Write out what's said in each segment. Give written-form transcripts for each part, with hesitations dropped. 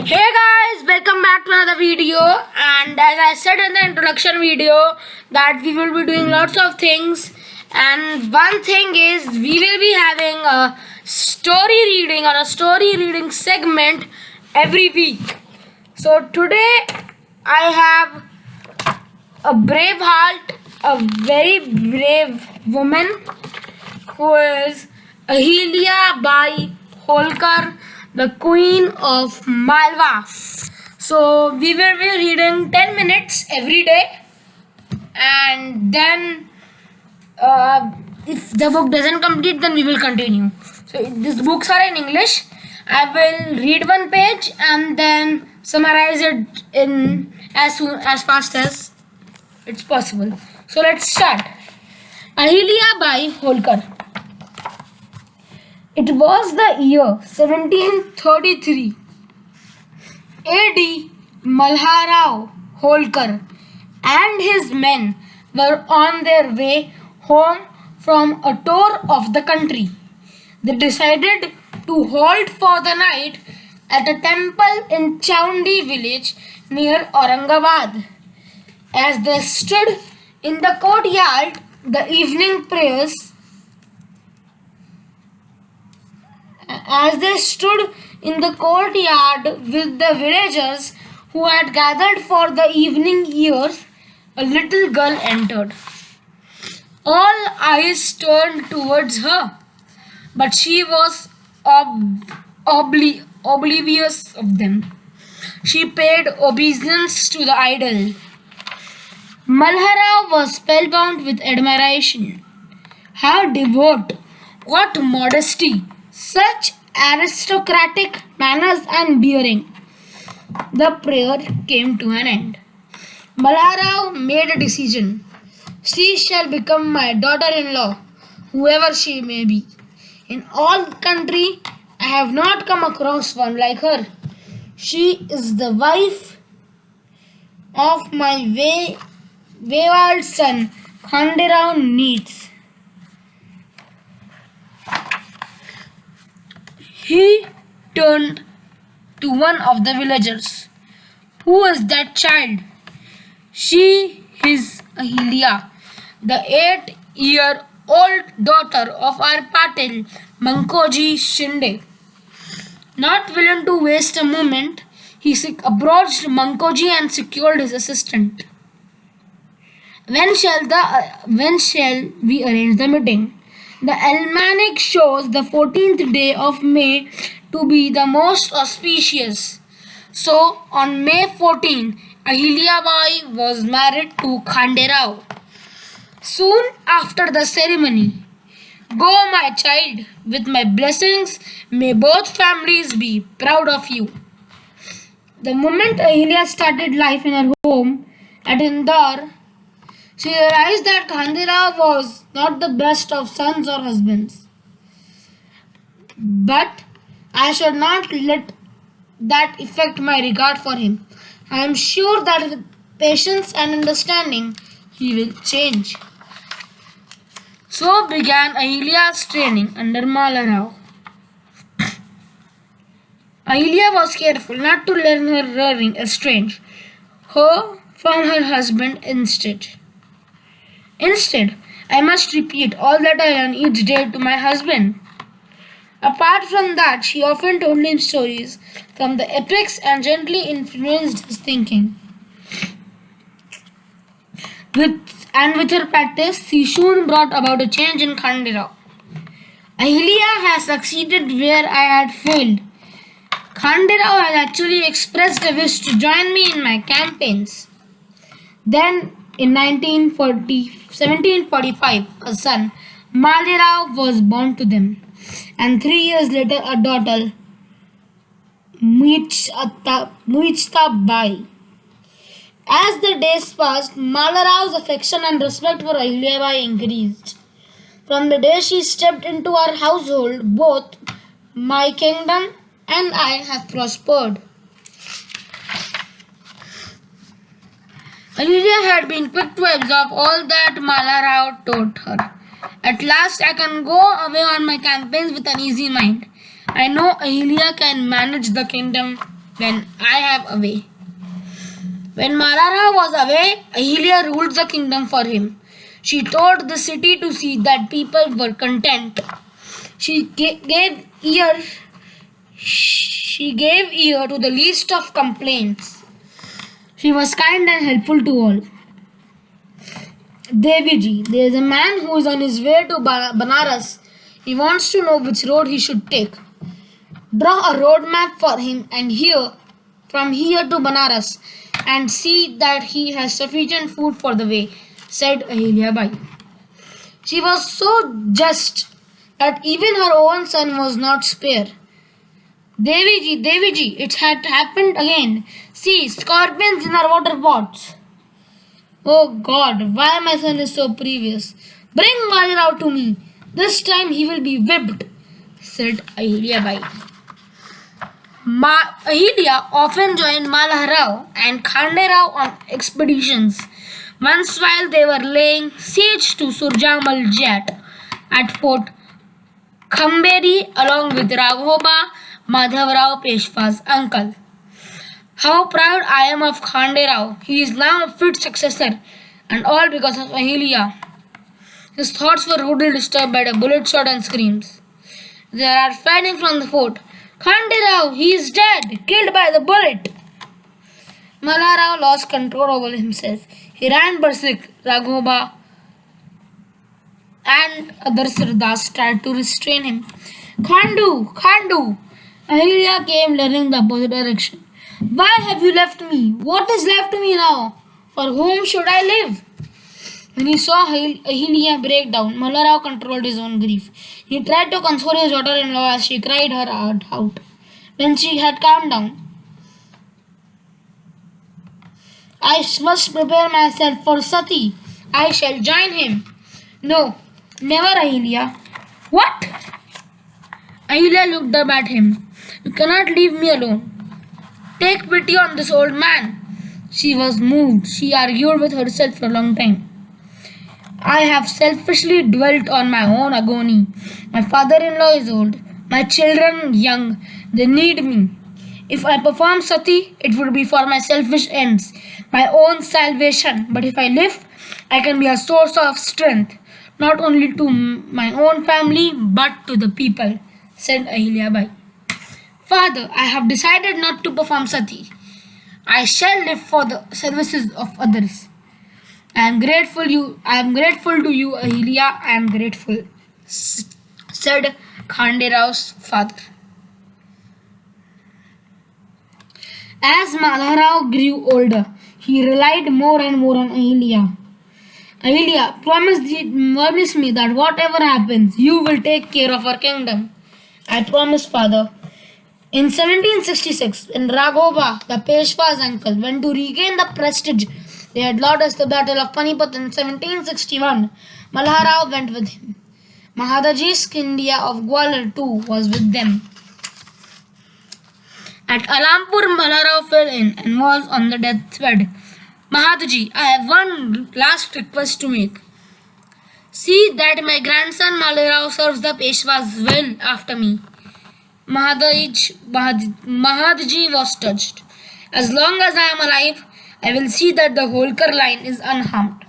Hey guys, welcome back to another video. And as I said in the introduction video that we will be doing lots of things, and one thing is we will be having a story reading or a story reading segment every week. So today I have a brave heart, a very brave woman who is AHILYABAI Holkar, the Queen of Malwa. So we will be reading 10 minutes every day, and then if the book doesn't complete, then we will continue. So these books are in English. I will read one page and then summarize it in as fast as it's possible. So let's start. AHILYABAI Holkar. It was the year 1733. A.D. Malharao Holkar and his men were on their way home from a tour of the country. They decided to halt for the night at a temple in Chaundi village near Aurangabad. As they stood in the courtyard, the evening prayers As they stood in the courtyard with the villagers who had gathered for the evening prayers, a little girl entered. All eyes turned towards her, but she was oblivious of them. She paid obeisance to the idol. Malhara was spellbound with admiration. How devout! What modesty! Such aristocratic manners and bearing. The prayer came to an end. Malharao made a decision. She shall become my daughter-in-law, whoever she may be. In all country, I have not come across one like her. She is the wife of my wayward son, Khanderao needs. He turned to one of the villagers. Who is that child? She is Ahilya, the 8-year-old daughter of our Patil, Mankoji Shinde. Not willing to waste a moment, he approached Mankoji and secured his assistant. When shall we arrange the meeting? The almanac shows the 14th day of May to be the most auspicious. So, on May 14, AHILYABAI was married to Khanderao. Soon after the ceremony, go, my child, with my blessings, may both families be proud of you. The moment Ahilya started life in her home at Indore, she realized that Khanderao was not the best of sons or husbands. But I should not let that affect my regard for him. I am sure that with patience and understanding, he will change. So began Ahilya's training under Malharao. Ahilya was careful not to let her rearing estrange her from her husband instead. I must repeat all that I learn each day to my husband. Apart from that, she often told him stories from the epics and gently influenced his thinking. With her practice, she soon brought about a change in Khanderao. Ahilya has succeeded where I had failed. Khanderao has actually expressed a wish to join me in my campaigns. Then, in 1745, a son, Malharao, was born to them, and 3 years later a daughter, Muichtabai. As the days passed, Malharao's affection and respect for AHILYABAI increased. From the day she stepped into our household, both my kingdom and I have prospered. Ahilya had been quick to absorb all that Malharao taught her. At last I can go away on my campaigns with an easy mind. I know Ahilya can manage the kingdom when I am away. When Malarao was away, Ahilya ruled the kingdom for him. She told the city to see that people were content. She gave ear. She gave ear to the least of complaints. She was kind and helpful to all. Deviji, there is a man who is on his way to Banaras. He wants to know which road he should take. Draw a road map for him and from here to Banaras, and see that he has sufficient food for the way, said Ahilyabai. She was so just that even her own son was not spared. Deviji, it had happened again. See, scorpions in our water pots. Oh God, why my son is so previous? Bring Malarao to me. This time he will be whipped, said Ahilyabai. Ahilya often joined Malarao and Khanderao on expeditions. Once while they were laying siege to Surjamal Jat at Fort Khamberi along with Raghoba, Madhavrao Peshwa's uncle. How proud I am of Khanderao. He is now a fit successor, and all because of Ahilya. His thoughts were rudely disturbed by the bullet shot and screams. There are fighting from the fort. Khanderao, he is dead, killed by the bullet. Malarao lost control over himself. He ran berserk. Raghoba and other Sardars tried to restrain him. Khandu! Ahilya came running the opposite direction. Why have you left me? What is left to me now? For whom should I live? When he saw Ahilya break down, Malarao controlled his own grief. He tried to console his daughter-in-law as she cried her heart out. When she had calmed down, I must prepare myself for Sati. I shall join him. No, never, Ahilya. What? Ahilya looked up at him. You cannot leave me alone. Take pity on this old man. She was moved. She argued with herself for a long time. I have selfishly dwelt on my own agony. My father-in-law is old. My children young. They need me. If I perform sati, it would be for my selfish ends, my own salvation. But if I live, I can be a source of strength, not only to my own family, but to the people, said Ahilyabai. Father, I have decided not to perform sati. I shall live for the services of others. I am grateful to you, Ahilya. I am grateful, said Khanderao's father. As Malarao grew older, he relied more and more on Ahilya. Ahilya, promise me that whatever happens, you will take care of our kingdom. I promise, father. In 1766, when Raghoba, the Peshwa's uncle, went to regain the prestige they had lost the battle of Panipat in 1761, Malarao went with him. Mahadaji Scindia of Gwalior too was with them. At Alampur, Malarao fell in and was on the deathbed. Mahadaji, I have one last request to make. See that my grandson Malarao serves the Peshwas well after me. Mahadaji was touched. As long as I am alive, I will see that the Holkar line is unharmed.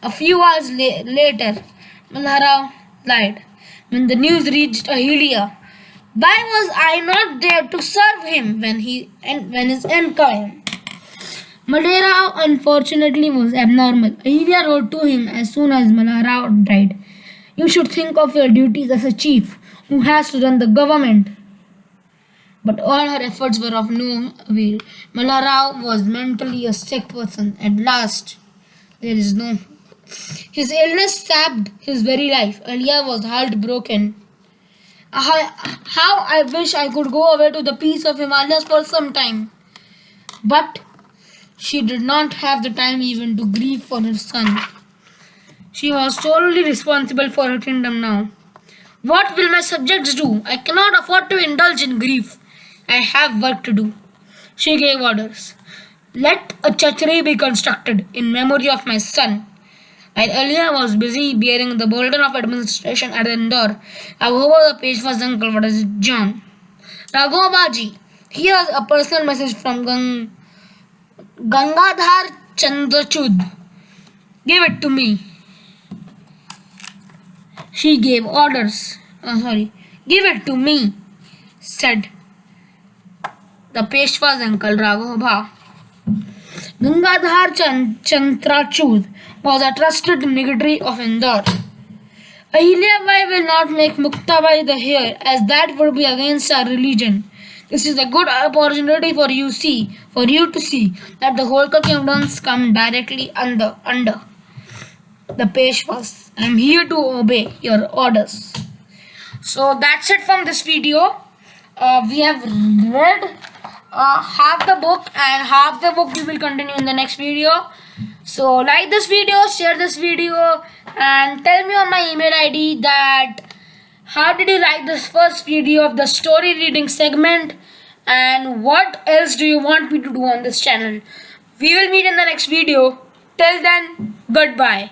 A few hours later, Malarao died. When the news reached Ahilya, why was I not there to serve him when his end came? Malarao unfortunately was abnormal. Ahilya wrote to him as soon as Malarao died. You should think of your duties as a chief who has to run the government. But all her efforts were of no avail. Malarao was mentally a sick person. At last, there is no hope. His illness sapped his very life. Ahilya was heartbroken. How I wish I could go away to the peace of Himalayas for some time. But she did not have the time even to grieve for her son. She was solely responsible for her kingdom now. What will my subjects do? I cannot afford to indulge in grief. I have work to do. She gave orders. Let a chachri be constructed in memory of my son. While Ahilya was busy bearing the burden of administration at Indore, Raghoba the Peshwa's uncle was John. Raghobaji, Here's a personal message from Gangadhar Chandrachud. Give it to me. She gave orders. Give it to me, said the Peshwa's uncle Raghava. Gangadhar Chandrachud was a trusted dignitary of Indore. Ahilyabai will not make Muktabai the heir, as that would be against our religion. This is a good opportunity for you to see that the Holkar kingdoms come directly under the Peshwas. I am here to obey your orders. So that's it from this video. We have read half the book, and half the book we will continue in the next video. So like this video, share this video, and tell me on my email ID that how did you like this first video of the story reading segment, and what else do you want me to do on this channel. We will meet in the next video. Till then, goodbye.